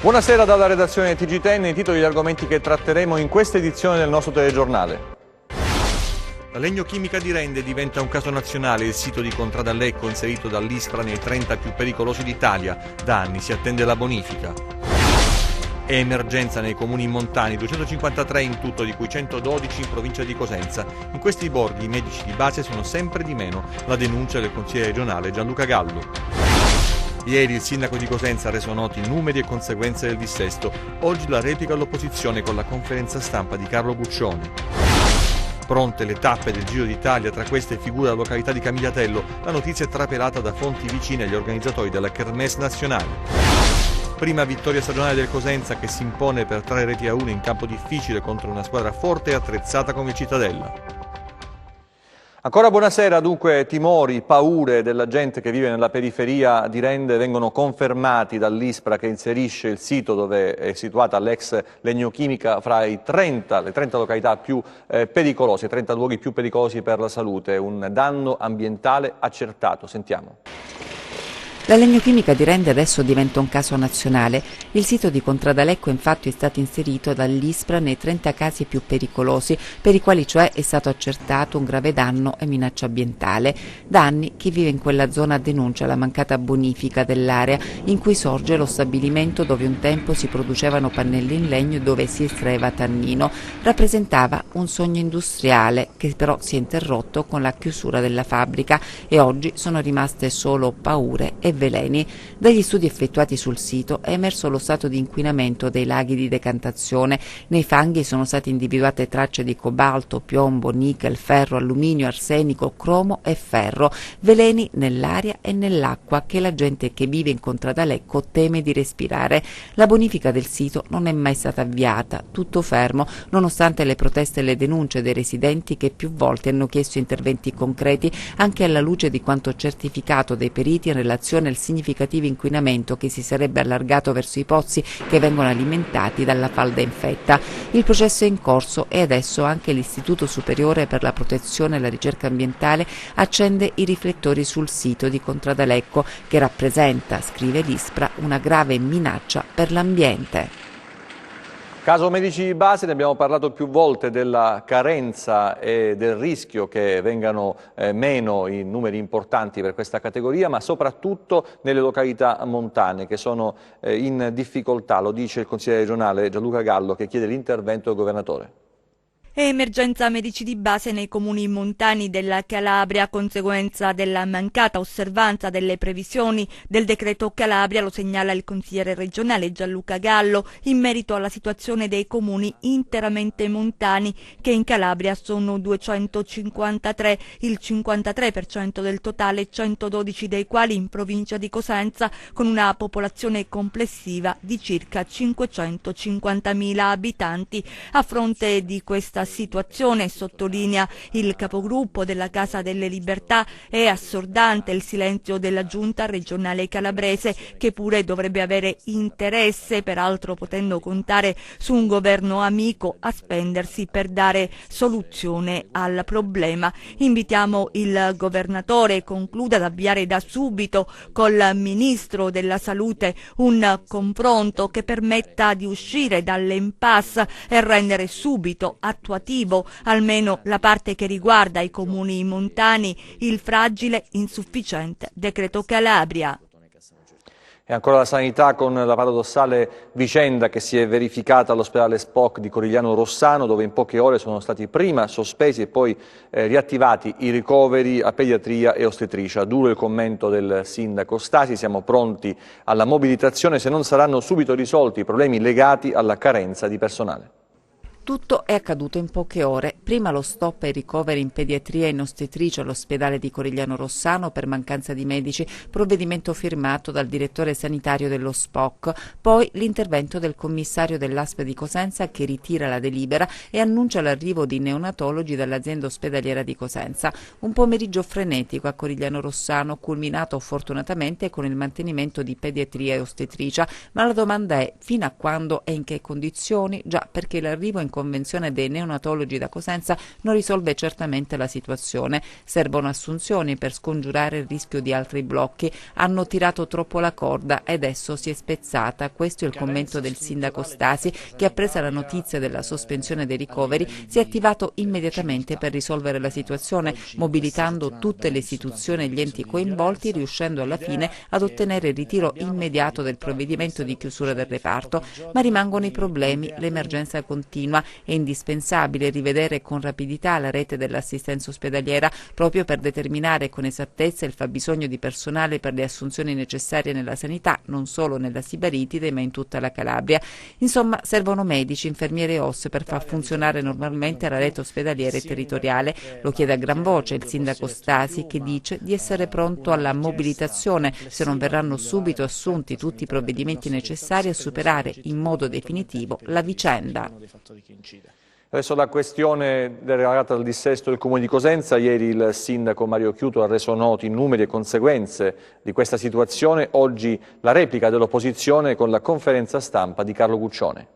Buonasera dalla redazione TG10, i titoli e gli argomenti che tratteremo in questa edizione del nostro telegiornale. La legnochimica di Rende diventa un caso nazionale, il sito di Contradallecco inserito dall'ISPRA nei 30 più pericolosi d'Italia. Da anni si attende la bonifica. È emergenza nei comuni montani, 253 in tutto, di cui 112 in provincia di Cosenza. In questi borghi i medici di base sono sempre di meno, la denuncia del consigliere regionale Gianluca Gallo. Ieri il sindaco di Cosenza ha reso noti numeri e conseguenze del dissesto. Oggi la replica all'opposizione con la conferenza stampa di Carlo Guccione. Pronte le tappe del Giro d'Italia, tra queste figura la località di Camigliatello. La notizia è trapelata da fonti vicine agli organizzatori della Kermesse nazionale. Prima vittoria stagionale del Cosenza che si impone per 3-1 in campo difficile contro una squadra forte e attrezzata come Cittadella. Ancora buonasera, dunque timori, paure della gente che vive nella periferia di Rende vengono confermati dall'ISPRA che inserisce il sito dove è situata l'ex legnochimica fra le 30 località più pericolose, i 30 luoghi più pericolosi per la salute, un danno ambientale accertato. Sentiamo. La legnochimica di Rende adesso diventa un caso nazionale. Il sito di Contradalecco infatti è stato inserito dall'ISPRA nei 30 casi più pericolosi, per i quali cioè è stato accertato un grave danno e minaccia ambientale. Da anni chi vive in quella zona denuncia la mancata bonifica dell'area in cui sorge lo stabilimento dove un tempo si producevano pannelli in legno e dove si estraeva tannino. Rappresentava un sogno industriale che però si è interrotto con la chiusura della fabbrica e oggi sono rimaste solo paure e veleni. Dagli studi effettuati sul sito è emerso lo stato di inquinamento dei laghi di decantazione. Nei fanghi sono state individuate tracce di cobalto, piombo, nichel, ferro, alluminio, arsenico, cromo e ferro, veleni nell'aria e nell'acqua che la gente che vive in Contradalecco teme di respirare. La bonifica del sito non è mai stata avviata, tutto fermo, nonostante le proteste e le denunce dei residenti che più volte hanno chiesto interventi concreti anche alla luce di quanto certificato dai periti in relazione al significativo inquinamento che si sarebbe allargato verso i pozzi che vengono alimentati dalla falda infetta. Il processo è in corso e adesso anche l'Istituto Superiore per la Protezione e la Ricerca Ambientale accende i riflettori sul sito di Contradalecco che rappresenta, scrive l'ISPRA, una grave minaccia per l'ambiente. Caso medici di base, ne abbiamo parlato più volte della carenza e del rischio che vengano meno i numeri importanti per questa categoria, ma soprattutto nelle località montane che sono in difficoltà, lo dice il consigliere regionale Gianluca Gallo che chiede l'intervento del governatore. È emergenza medici di base nei comuni montani della Calabria a conseguenza della mancata osservanza delle previsioni del decreto Calabria, lo segnala il consigliere regionale Gianluca Gallo in merito alla situazione dei comuni interamente montani che in Calabria sono 253, il 53% del totale, 112 dei quali in provincia di Cosenza con una popolazione complessiva di circa 550.000 abitanti. A fronte di questa situazione, sottolinea il capogruppo della Casa delle Libertà, è assordante il silenzio della giunta regionale calabrese che pure dovrebbe avere interesse, peraltro potendo contare su un governo amico, a spendersi per dare soluzione al problema. Invitiamo il governatore, conclude, ad avviare da subito col ministro della Salute un confronto che permetta di uscire dall'impasse e rendere subito attuativo almeno la parte che riguarda i comuni montani, il fragile, insufficiente decreto Calabria. E ancora la sanità con la paradossale vicenda che si è verificata all'ospedale Spock di Corigliano Rossano, dove in poche ore sono stati prima sospesi e poi riattivati i ricoveri a pediatria e ostetricia. Duro il commento del sindaco Stasi: siamo pronti alla mobilitazione se non saranno subito risolti i problemi legati alla carenza di personale. Tutto è accaduto in poche ore. Prima lo stop ai ricoveri in pediatria e in ostetricia all'ospedale di Corigliano Rossano per mancanza di medici, provvedimento firmato dal direttore sanitario dello SPOC. Poi l'intervento del commissario dell'ASP di Cosenza che ritira la delibera e annuncia l'arrivo di neonatologi dall'azienda ospedaliera di Cosenza. Un pomeriggio frenetico a Corigliano Rossano, culminato fortunatamente con il mantenimento di pediatria e ostetricia, ma la domanda è: fino a quando e in che condizioni? Già, perché l'arrivo in convenzione dei neonatologi da Cosenza non risolve certamente la situazione. Servono assunzioni per scongiurare il rischio di altri blocchi. Hanno tirato troppo la corda e adesso si è spezzata. Questo è il commento del sindaco Stasi, che appresa la notizia della sospensione dei ricoveri si è attivato immediatamente per risolvere la situazione, mobilitando tutte le istituzioni e gli enti coinvolti, riuscendo alla fine ad ottenere il ritiro immediato del provvedimento di chiusura del reparto. Ma rimangono i problemi, l'emergenza continua. È indispensabile rivedere con rapidità la rete dell'assistenza ospedaliera proprio per determinare con esattezza il fabbisogno di personale per le assunzioni necessarie nella sanità, non solo nella Sibaritide ma in tutta la Calabria. Insomma, servono medici, infermieri e OSS per far funzionare normalmente la rete ospedaliera e territoriale. Lo chiede a gran voce il sindaco Stasi, che dice di essere pronto alla mobilitazione se non verranno subito assunti tutti i provvedimenti necessari a superare in modo definitivo la vicenda. Adesso la questione legata al dissesto del Comune di Cosenza. Ieri il sindaco Mario Chiuto ha reso noti i numeri e conseguenze di questa situazione. Oggi la replica dell'opposizione con la conferenza stampa di Carlo Guccione.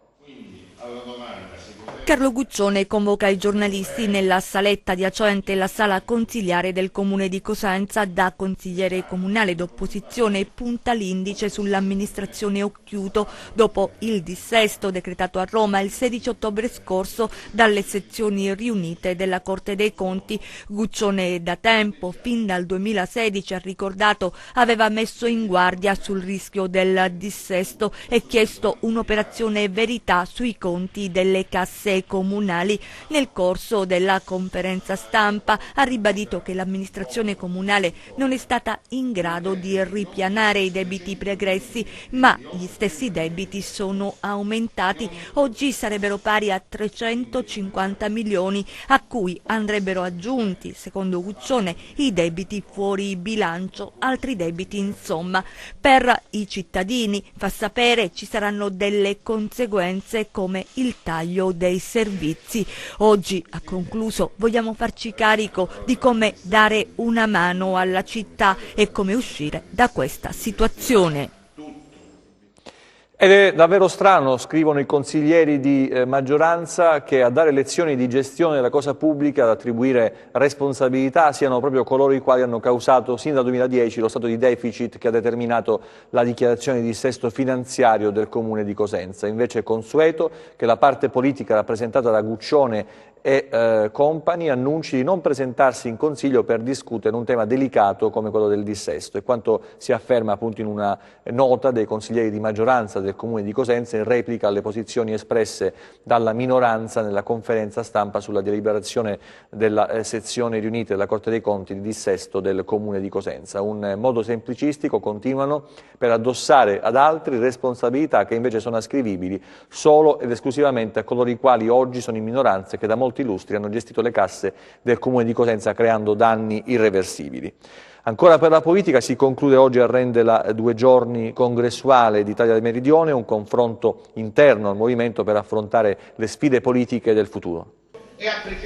Carlo Guccione convoca i giornalisti nella saletta adiacente la sala consigliare del Comune di Cosenza. Da consigliere comunale d'opposizione punta l'indice sull'amministrazione Occhiuto dopo il dissesto decretato a Roma il 16 ottobre scorso dalle sezioni riunite della Corte dei Conti. Guccione da tempo, fin dal 2016, ha ricordato, aveva messo in guardia sul rischio del dissesto e chiesto un'operazione verità sui conti delle casse comunali. Nel corso della conferenza stampa ha ribadito che l'amministrazione comunale non è stata in grado di ripianare i debiti pregressi, ma gli stessi debiti sono aumentati. Oggi sarebbero pari a 350 milioni, a cui andrebbero aggiunti, secondo Guccione, i debiti fuori bilancio, altri debiti insomma. Per i cittadini, fa sapere, ci saranno delle conseguenze come il taglio dei servizi. Oggi, ha concluso, vogliamo farci carico di come dare una mano alla città e come uscire da questa situazione. Ed è davvero strano, scrivono i consiglieri di maggioranza, che a dare lezioni di gestione della cosa pubblica, ad attribuire responsabilità, siano proprio coloro i quali hanno causato sin dal 2010 lo stato di deficit che ha determinato la dichiarazione di dissesto finanziario del Comune di Cosenza. Invece è consueto che la parte politica rappresentata da Guccione e compagni annunci di non presentarsi in Consiglio per discutere un tema delicato come quello del dissesto, e quanto si afferma appunto in una nota dei consiglieri di maggioranza del Comune di Cosenza in replica alle posizioni espresse dalla minoranza nella conferenza stampa sulla deliberazione della sezione riunita della Corte dei Conti di dissesto del Comune di Cosenza. Un modo semplicistico, continuano, per addossare ad altri responsabilità che invece sono ascrivibili solo ed esclusivamente a coloro i quali oggi sono in minoranza e che da molti illustri hanno gestito le casse del Comune di Cosenza creando danni irreversibili. Ancora per la politica, si conclude oggi a Rendela 2 giorni congressuale d'Italia del Meridione, un confronto interno al movimento per affrontare le sfide politiche del futuro.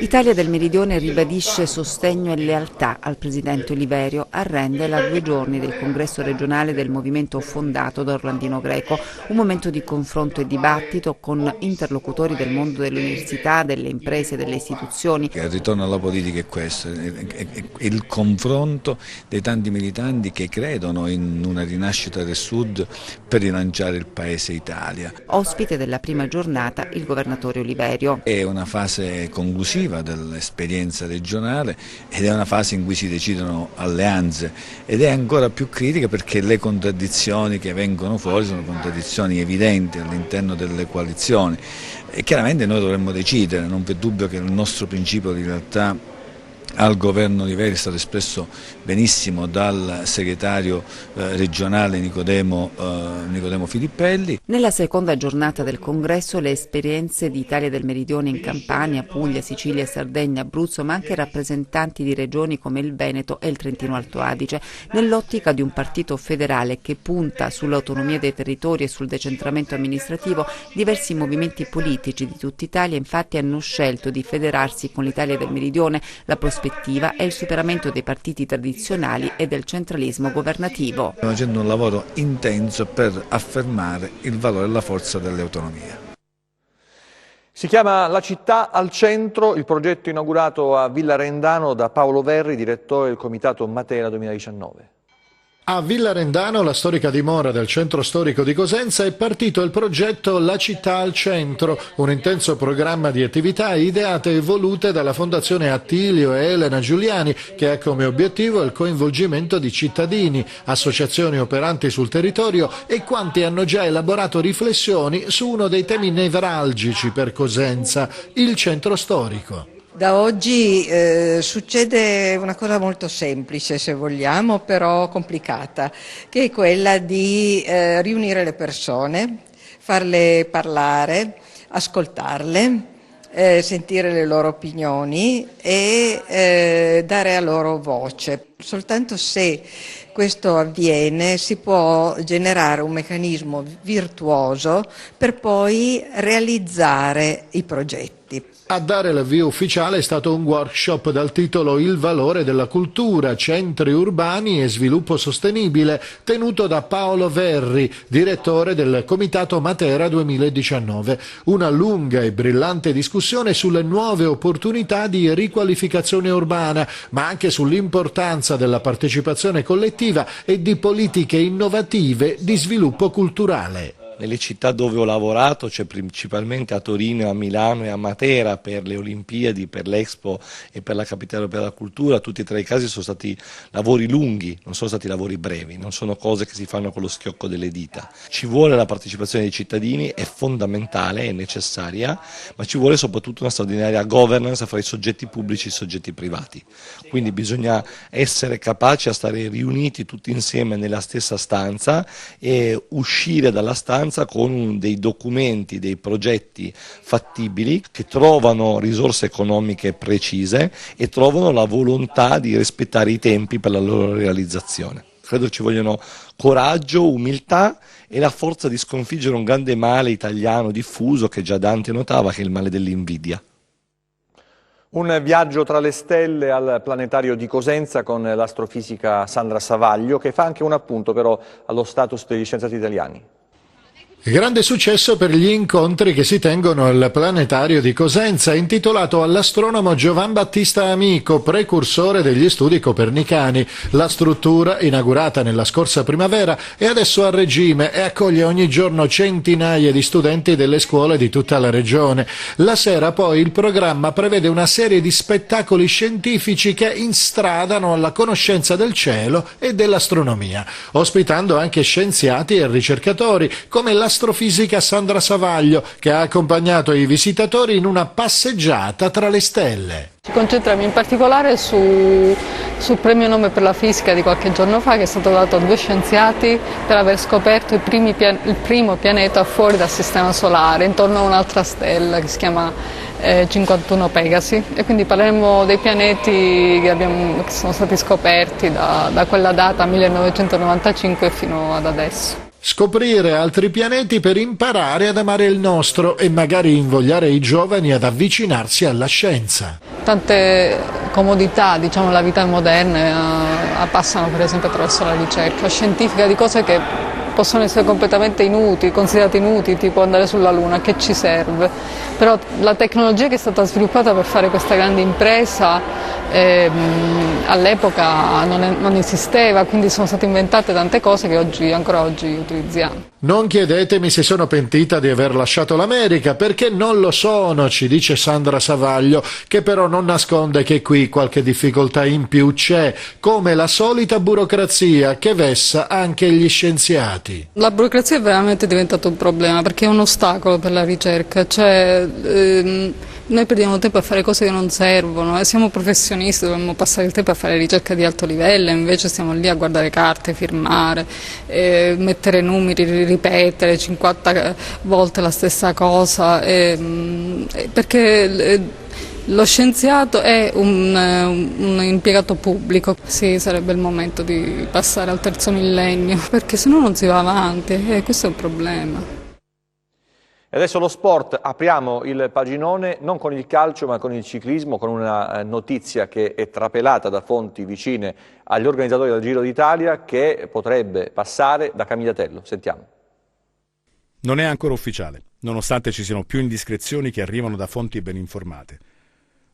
Italia del Meridione ribadisce sostegno e lealtà al presidente Oliverio. A Rendela 2 giorni del congresso regionale del movimento fondato da Orlandino Greco, un momento di confronto e dibattito con interlocutori del mondo dell'università, delle imprese e delle istituzioni. Il ritorno alla politica è questo, è il confronto dei tanti militanti che credono in una rinascita del Sud per rilanciare il paese Italia. Ospite della prima giornata il governatore Oliverio. È una fase conclusiva dell'esperienza regionale ed è una fase in cui si decidono alleanze, ed è ancora più critica perché le contraddizioni che vengono fuori sono contraddizioni evidenti all'interno delle coalizioni e chiaramente noi dovremmo decidere. Non v'è dubbio che il nostro principio di lealtà al governo Oliverio è stato espresso benissimo dal segretario regionale Nicodemo Filippelli. Nella seconda giornata del congresso le esperienze di Italia del Meridione in Campania, Puglia, Sicilia, Sardegna, Abruzzo, ma anche rappresentanti di regioni come il Veneto e il Trentino Alto Adige, nell'ottica di un partito federale che punta sull'autonomia dei territori e sul decentramento amministrativo. Diversi movimenti politici di tutta Italia infatti hanno scelto di federarsi con l'Italia del Meridione. La prospettiva è il superamento dei partiti tradizionali e del centralismo governativo. Stiamo facendo un lavoro intenso per affermare il valore e la forza delle autonomie. Si chiama La città al centro, il progetto inaugurato a Villa Rendano da Paolo Verri, direttore del Comitato Matera 2019. A Villa Rendano, la storica dimora del centro storico di Cosenza, è partito il progetto La città al centro, un intenso programma di attività ideate e volute dalla Fondazione Attilio e Elena Giuliani, che ha come obiettivo il coinvolgimento di cittadini, associazioni operanti sul territorio e quanti hanno già elaborato riflessioni su uno dei temi nevralgici per Cosenza, il centro storico. Da oggi succede una cosa molto semplice, se vogliamo, però complicata, che è quella di riunire le persone, farle parlare, ascoltarle, sentire le loro opinioni e dare a loro voce. Soltanto se questo avviene si può generare un meccanismo virtuoso per poi realizzare i progetti. A dare l'avvio ufficiale è stato un workshop dal titolo Il valore della cultura, centri urbani e sviluppo sostenibile, tenuto da Paolo Verri, direttore del Comitato Matera 2019. Una lunga e brillante discussione sulle nuove opportunità di riqualificazione urbana, ma anche sull'importanza della partecipazione collettiva e di politiche innovative di sviluppo culturale. Nelle città dove ho lavorato, cioè principalmente a Torino, a Milano e a Matera per le Olimpiadi, per l'Expo e per la Capitale Europea della Cultura, tutti e tre i casi sono stati lavori lunghi, non sono stati lavori brevi, non sono cose che si fanno con lo schiocco delle dita. Ci vuole la partecipazione dei cittadini, è fondamentale, è necessaria, ma ci vuole soprattutto una straordinaria governance fra i soggetti pubblici e i soggetti privati. Quindi bisogna essere capaci a stare riuniti tutti insieme nella stessa stanza e uscire dalla stanza con dei documenti, dei progetti fattibili che trovano risorse economiche precise e trovano la volontà di rispettare i tempi per la loro realizzazione. Credo ci vogliono coraggio, umiltà e la forza di sconfiggere un grande male italiano diffuso che già Dante notava, che è il male dell'invidia. Un viaggio tra le stelle al planetario di Cosenza con l'astrofisica Sandra Savaglio, che fa anche un appunto però allo status degli scienziati italiani. Grande successo per gli incontri che si tengono al planetario di Cosenza, intitolato all'astronomo Giovan Battista Amico, precursore degli studi copernicani. La struttura, inaugurata nella scorsa primavera, è adesso a regime e accoglie ogni giorno centinaia di studenti delle scuole di tutta la regione. La sera poi il programma prevede una serie di spettacoli scientifici che instradano alla conoscenza del cielo e dell'astronomia, ospitando anche scienziati e ricercatori come l'astrofisica Sandra Savaglio, che ha accompagnato i visitatori in una passeggiata tra le stelle. Ci concentriamo in particolare sul premio Nobel per la fisica di qualche giorno fa, che è stato dato a 2 scienziati per aver scoperto il primo pianeta fuori dal sistema solare, intorno a un'altra stella che si chiama 51 Pegasi, e quindi parleremo dei pianeti che sono stati scoperti da quella data 1995 fino ad adesso. Scoprire altri pianeti per imparare ad amare il nostro e magari invogliare i giovani ad avvicinarsi alla scienza. Tante comodità, diciamo, la vita moderna passano per esempio attraverso la ricerca scientifica di cose che possono essere completamente inutili, considerate inutili, tipo andare sulla Luna, che ci serve? Però la tecnologia che è stata sviluppata per fare questa grande impresa all'epoca non esisteva, quindi sono state inventate tante cose che ancora oggi utilizziamo. Non chiedetemi se sono pentita di aver lasciato l'America, perché non lo sono, ci dice Sandra Savaglio, che però non nasconde che qui qualche difficoltà in più c'è, come la solita burocrazia che vessa anche gli scienziati. La burocrazia è veramente diventata un problema perché è un ostacolo per la ricerca, noi perdiamo tempo a fare cose che non servono, siamo professionisti, dovremmo passare il tempo a fare ricerca di alto livello, invece stiamo lì a guardare carte, firmare, mettere numeri, ripetere 50 volte la stessa cosa, perché lo scienziato è un impiegato pubblico. Sì, sarebbe il momento di passare al terzo millennio, perché sennò non si va avanti e questo è un problema. E adesso lo sport, apriamo il paginone non con il calcio ma con il ciclismo, con una notizia che è trapelata da fonti vicine agli organizzatori del Giro d'Italia, che potrebbe passare da Camigliatello. Sentiamo. Non è ancora ufficiale. nonostante ci siano più indiscrezioni che arrivano da fonti ben informate.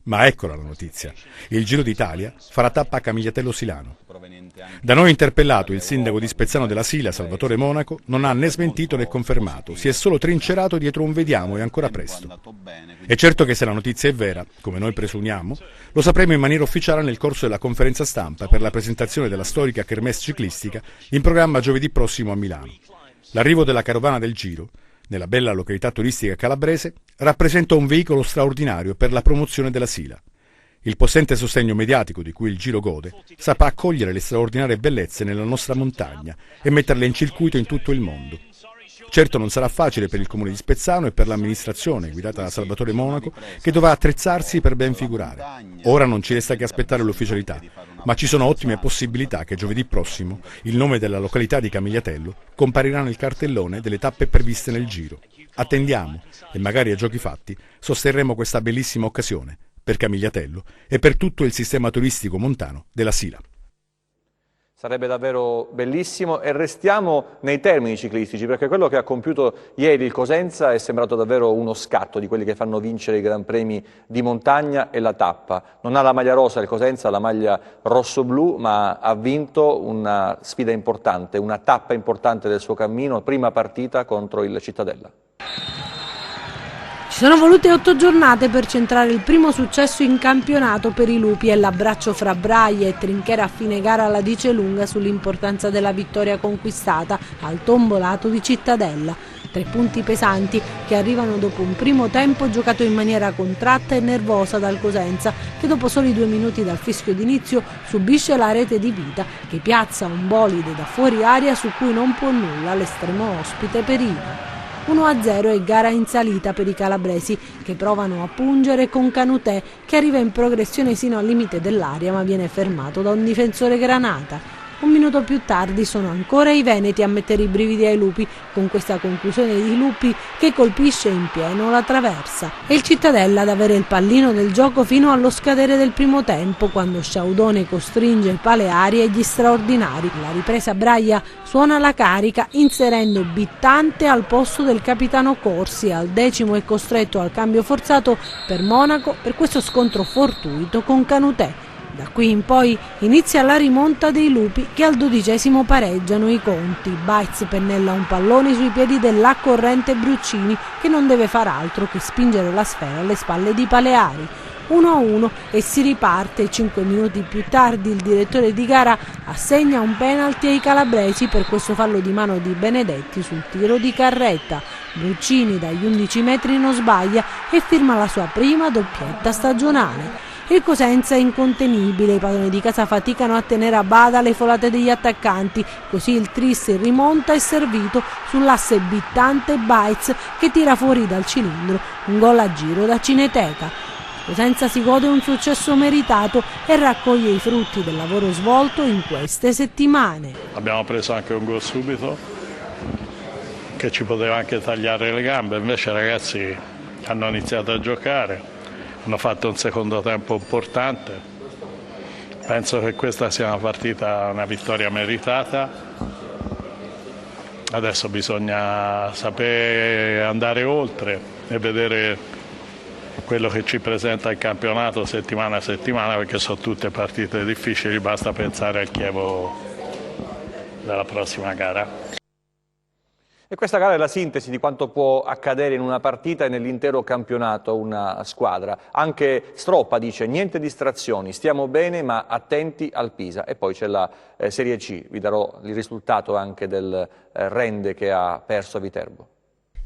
Ma eccola la notizia. Il Giro d'Italia farà tappa a Camigliatello Silano. Da noi interpellato, il sindaco di Spezzano della Sila, Salvatore Monaco, non ha né smentito né confermato, si è solo trincerato dietro un vediamo e ancora presto. È certo che se la notizia è vera, come noi presumiamo, lo sapremo in maniera ufficiale nel corso della conferenza stampa per la presentazione della storica kermesse ciclistica in programma giovedì prossimo a Milano. L'arrivo della carovana del Giro, nella bella località turistica calabrese, rappresenta un veicolo straordinario per la promozione della Sila. Il possente sostegno mediatico di cui il Giro gode saprà accogliere le straordinarie bellezze nella nostra montagna e metterle in circuito in tutto il mondo. Certo non sarà facile per il comune di Spezzano e per l'amministrazione, guidata da Salvatore Monaco, che dovrà attrezzarsi per ben figurare. Ora non ci resta che aspettare l'ufficialità, ma ci sono ottime possibilità che giovedì prossimo il nome della località di Camigliatello comparirà nel cartellone delle tappe previste nel Giro. Attendiamo e magari a giochi fatti sosterremo questa bellissima occasione per Camigliatello e per tutto il sistema turistico montano della Sila. Sarebbe davvero bellissimo e restiamo nei termini ciclistici, perché quello che ha compiuto ieri il Cosenza è sembrato davvero uno scatto di quelli che fanno vincere i Gran Premi di montagna e la tappa. Non ha la maglia rosa il Cosenza, la maglia rosso-blu, ma ha vinto una sfida importante, una tappa importante del suo cammino, prima partita contro il Cittadella. Ci sono volute 8 giornate per centrare il primo successo in campionato per i lupi e l'abbraccio fra Braille e Trinchera a fine gara la dice lunga sull'importanza della vittoria conquistata al tombolato di Cittadella. 3 punti pesanti che arrivano dopo un primo tempo giocato in maniera contratta e nervosa dal Cosenza, che dopo soli 2 minuti dal fischio d'inizio subisce la rete di Vita, che piazza un bolide da fuori aria su cui non può nulla l'estremo ospite Perino. 1-0 e gara in salita per i calabresi, che provano a pungere con Canutè, che arriva in progressione sino al limite dell'area ma viene fermato da un difensore Granata. Un minuto più tardi sono ancora i veneti a mettere i brividi ai lupi, con questa conclusione di Lupi che colpisce in pieno la traversa. E il Cittadella ad avere il pallino del gioco fino allo scadere del primo tempo, quando Sciaudone costringe il Paleari e gli straordinari. La ripresa Braia suona la carica inserendo Bittante al posto del capitano Corsi. Al 10° è costretto al cambio forzato per Monaco per questo scontro fortuito con Canutè. Da qui in poi inizia la rimonta dei lupi, che al 12° pareggiano i conti. Baez pennella un pallone sui piedi dell'accorrente Bruccini, che non deve far altro che spingere la sfera alle spalle di Paleari. 1-1 e si riparte. 5 minuti più tardi il direttore di gara assegna un penalty ai calabresi per questo fallo di mano di Benedetti sul tiro di Carretta. Bruccini dagli 11 metri non sbaglia e firma la sua prima doppietta stagionale. Il Cosenza è incontenibile, i padroni di casa faticano a tenere a bada le folate degli attaccanti, così il tris rimonta e servito sull'asse Bittante-Baez che tira fuori dal cilindro un gol a giro da Cineteca. Cosenza si gode un successo meritato e raccoglie i frutti del lavoro svolto in queste settimane. Abbiamo preso anche un gol subito che ci poteva anche tagliare le gambe, invece i ragazzi hanno iniziato a giocare. Hanno fatto un secondo tempo importante, penso che questa sia una partita, una vittoria meritata. Adesso bisogna sapere andare oltre e vedere quello che ci presenta il campionato settimana a settimana, perché sono tutte partite difficili, basta pensare al Chievo della prossima gara. E questa gara è la sintesi di quanto può accadere in una partita e nell'intero campionato una squadra. Anche Stroppa dice niente distrazioni, stiamo bene ma attenti al Pisa. E poi c'è la Serie C, vi darò il risultato anche del Rende che ha perso a Viterbo.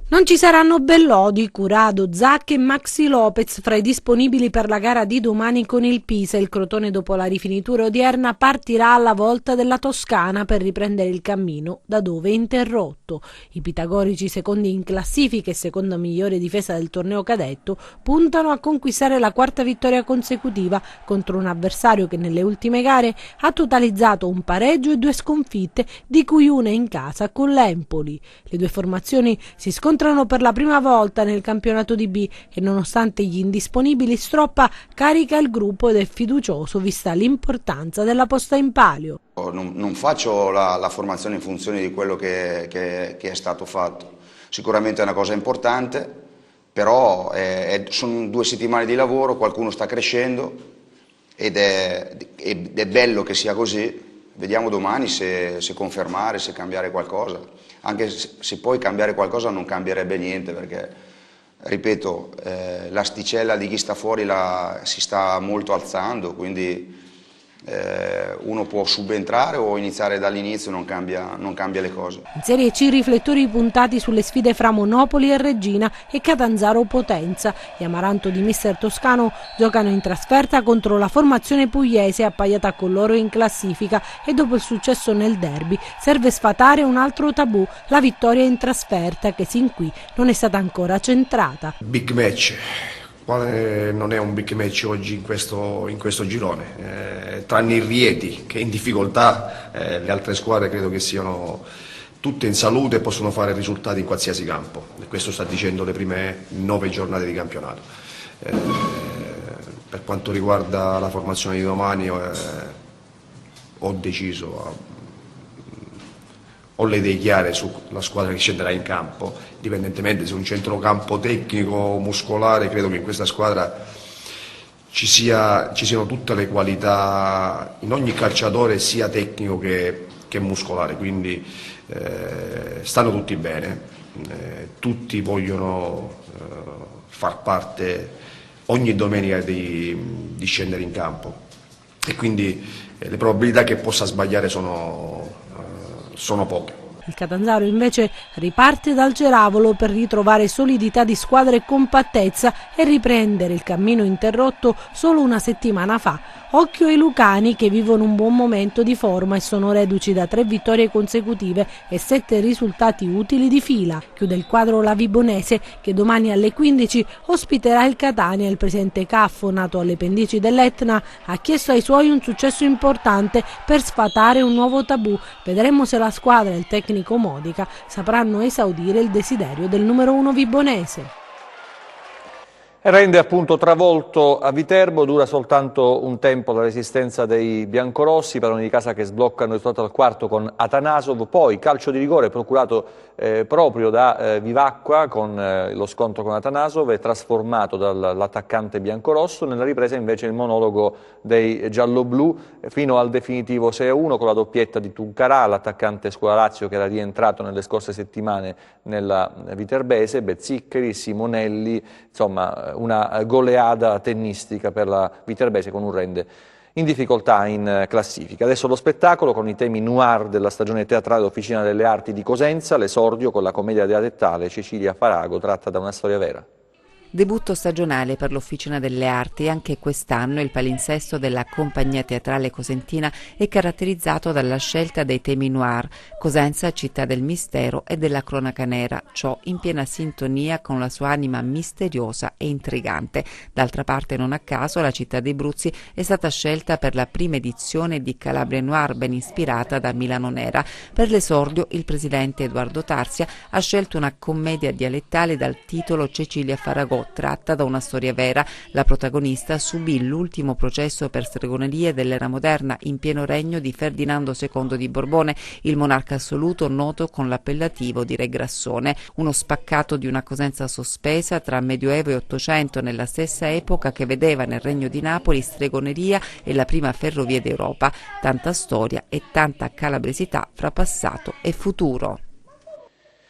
Non ci saranno Bellodi, Curado, Zacchi e Maxi Lopez fra i disponibili per la gara di domani con il Pisa. Il Crotone, dopo la rifinitura odierna, partirà alla volta della Toscana per riprendere il cammino da dove è interrotto. I pitagorici, secondi in classifica e seconda migliore difesa del torneo cadetto, puntano a conquistare la 4ª vittoria consecutiva contro un avversario che nelle ultime gare ha totalizzato un pareggio e 2 sconfitte, di cui una in casa con l'Empoli. Le due formazioni si scontrano incontrano per la prima volta nel campionato di B e nonostante gli indisponibili Stroppa carica il gruppo ed è fiducioso vista l'importanza della posta in palio. Non faccio la formazione in funzione di quello che è stato fatto, sicuramente è una cosa importante, però sono 2 settimane di lavoro, qualcuno sta crescendo ed è bello che sia così. Vediamo domani se confermare, se cambiare qualcosa, anche se poi cambiare qualcosa non cambierebbe niente perché, ripeto, l'asticella di chi sta fuori si sta molto alzando, quindi uno può subentrare o iniziare dall'inizio, non cambia le cose. In Serie C riflettori puntati sulle sfide fra Monopoli e Reggina e Catanzaro Potenza. Gli Amaranto di mister Toscano giocano in trasferta contro la formazione pugliese appaiata con loro in classifica e dopo il successo nel derby serve sfatare un altro tabù, la vittoria in trasferta che sin qui non è stata ancora centrata. Big match. Quale non è un big match oggi in questo girone, tranne il Rieti che è in difficoltà, le altre squadre credo che siano tutte in salute e possono fare risultati in qualsiasi campo, e questo sta dicendo le prime 9 giornate di campionato. Per quanto riguarda la formazione di domani ho deciso, ho le idee chiare sulla squadra che scenderà in campo, indipendentemente se un centrocampo tecnico, muscolare, credo che in questa squadra ci siano tutte le qualità in ogni calciatore, sia tecnico che muscolare, quindi stanno tutti bene, tutti vogliono far parte ogni domenica di scendere in campo e quindi le probabilità che possa sbagliare sono poche. Il Catanzaro invece riparte dal Ceravolo per ritrovare solidità di squadra e compattezza e riprendere il cammino interrotto solo una settimana fa. Occhio ai lucani che vivono un buon momento di forma e sono reduci da 3 vittorie consecutive e 7 risultati utili di fila. Chiude il quadro la Vibonese che domani alle 15 ospiterà il Catania. Il presidente Caffo, nato alle pendici dell'Etna, ha chiesto ai suoi un successo importante per sfatare un nuovo tabù. Vedremo se la squadra e il tecnico Modica sapranno esaudire il desiderio del numero 1 vibonese. Rende appunto travolto a Viterbo, dura soltanto un tempo la resistenza dei biancorossi, padroni di casa che sbloccano il risultato al quarto con Atanasov, poi calcio di rigore procurato proprio da Vivacqua con lo scontro con Atanasov e trasformato dall'attaccante biancorosso. Nella ripresa invece il monologo dei gialloblu fino al definitivo 6-1 con la doppietta di Tuncarà, l'attaccante Scuola Lazio che era rientrato nelle scorse settimane nella viterbese, Bezziccheri, Simonelli, insomma una goleada tennistica per la viterbese con un rende in difficoltà in classifica. Adesso lo spettacolo con i temi noir della stagione teatrale Officina delle Arti di Cosenza, l'esordio con la commedia della tettale Cecilia Farago tratta da una storia vera. Debutto stagionale per l'Officina delle Arti. Anche quest'anno il palinsesto della compagnia teatrale cosentina è caratterizzato dalla scelta dei temi noir. Cosenza, città del mistero e della cronaca nera, ciò in piena sintonia con la sua anima misteriosa e intrigante. D'altra parte, non a caso, la città dei Bruzzi è stata scelta per la prima edizione di Calabria Noir, ben ispirata da Milano Nera. Per l'esordio, il presidente Edoardo Tarzia ha scelto una commedia dialettale dal titolo Cecilia Farago, tratta da una storia vera. La protagonista subì l'ultimo processo per stregonerie dell'era moderna in pieno regno di Ferdinando II di Borbone, il monarca assoluto noto con l'appellativo di Re Grassone, uno spaccato di una Cosenza sospesa tra Medioevo e Ottocento, nella stessa epoca che vedeva nel regno di Napoli stregoneria e la prima ferrovia d'Europa. Tanta storia e tanta calabresità fra passato e futuro.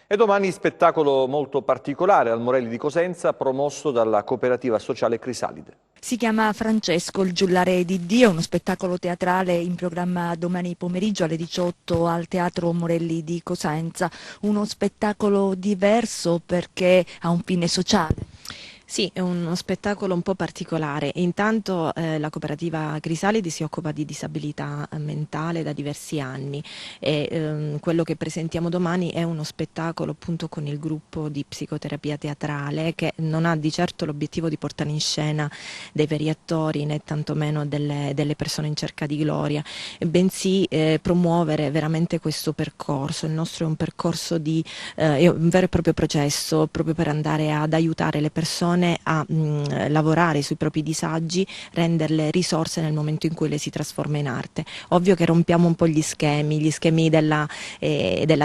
E domani spettacolo molto particolare al Morelli di Cosenza, promosso dalla cooperativa sociale Crisalide. Si chiama Francesco, il giullare di Dio, uno spettacolo teatrale in programma domani pomeriggio alle 18 al Teatro Morelli di Cosenza. Uno spettacolo diverso perché ha un fine sociale. Sì, è uno spettacolo un po' particolare. Intanto la cooperativa Crisalidi si occupa di disabilità mentale da diversi anni e quello che presentiamo domani è uno spettacolo appunto con il gruppo di psicoterapia teatrale, che non ha di certo l'obiettivo di portare in scena dei veri attori né tantomeno delle persone in cerca di gloria, bensì promuovere veramente questo percorso. Il nostro è un percorso è un vero e proprio processo proprio per andare ad aiutare le persone a lavorare sui propri disagi, renderle risorse nel momento in cui le si trasforma in arte. Ovvio che rompiamo un po' gli schemi della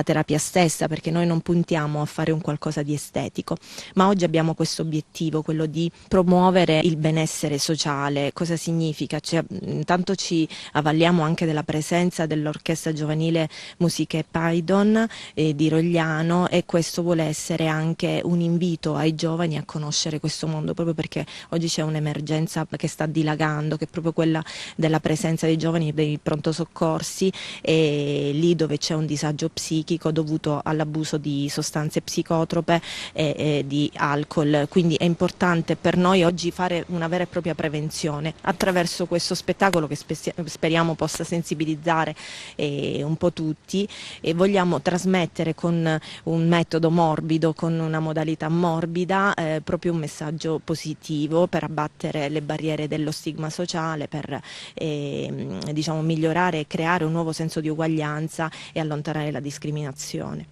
terapia stessa, perché noi non puntiamo a fare un qualcosa di estetico, ma oggi abbiamo questo obiettivo, quello di promuovere il benessere sociale. Cosa significa? Intanto ci avvalliamo anche della presenza dell'orchestra giovanile Musiche Paidon di Rogliano, e questo vuole essere anche un invito ai giovani a conoscere questo mondo, proprio perché oggi c'è un'emergenza che sta dilagando, che è proprio quella della presenza dei giovani dei pronto soccorsi, e lì dove c'è un disagio psichico dovuto all'abuso di sostanze psicotrope e di alcol. Quindi è importante per noi oggi fare una vera e propria prevenzione attraverso questo spettacolo che speriamo possa sensibilizzare un po' tutti, e vogliamo trasmettere con un metodo morbido, con una modalità morbida, proprio un messaggio positivo per abbattere le barriere dello stigma sociale, per diciamo migliorare e creare un nuovo senso di uguaglianza e allontanare la discriminazione.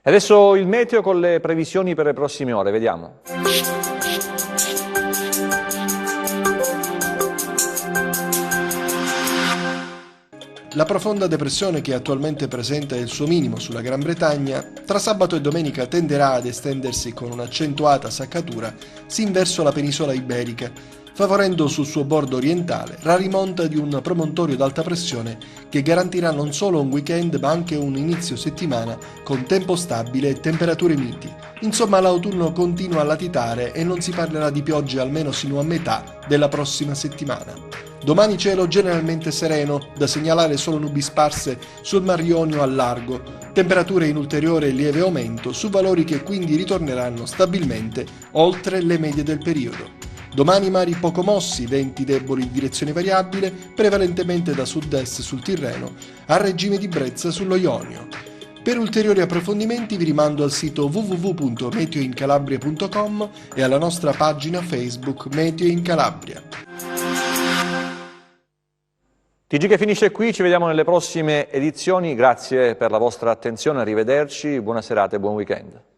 Adesso il meteo con le previsioni per le prossime ore, vediamo. La profonda depressione che attualmente presenta il suo minimo sulla Gran Bretagna, tra sabato e domenica tenderà ad estendersi con un'accentuata saccatura sin verso la penisola iberica, favorendo sul suo bordo orientale la rimonta di un promontorio d'alta pressione che garantirà non solo un weekend ma anche un inizio settimana con tempo stabile e temperature miti. Insomma, l'autunno continua a latitare e non si parlerà di piogge almeno sino a metà della prossima settimana. Domani cielo generalmente sereno, da segnalare solo nubi sparse sul Mar Ionio al largo, temperature in ulteriore lieve aumento su valori che quindi ritorneranno stabilmente oltre le medie del periodo. Domani mari poco mossi, venti deboli in direzione variabile, prevalentemente da sud-est sul Tirreno, a regime di brezza sullo Ionio. Per ulteriori approfondimenti vi rimando al sito www.meteoincalabria.com e alla nostra pagina Facebook Meteo in Calabria. TG che finisce qui, ci vediamo nelle prossime edizioni, grazie per la vostra attenzione, arrivederci, buona serata e buon weekend.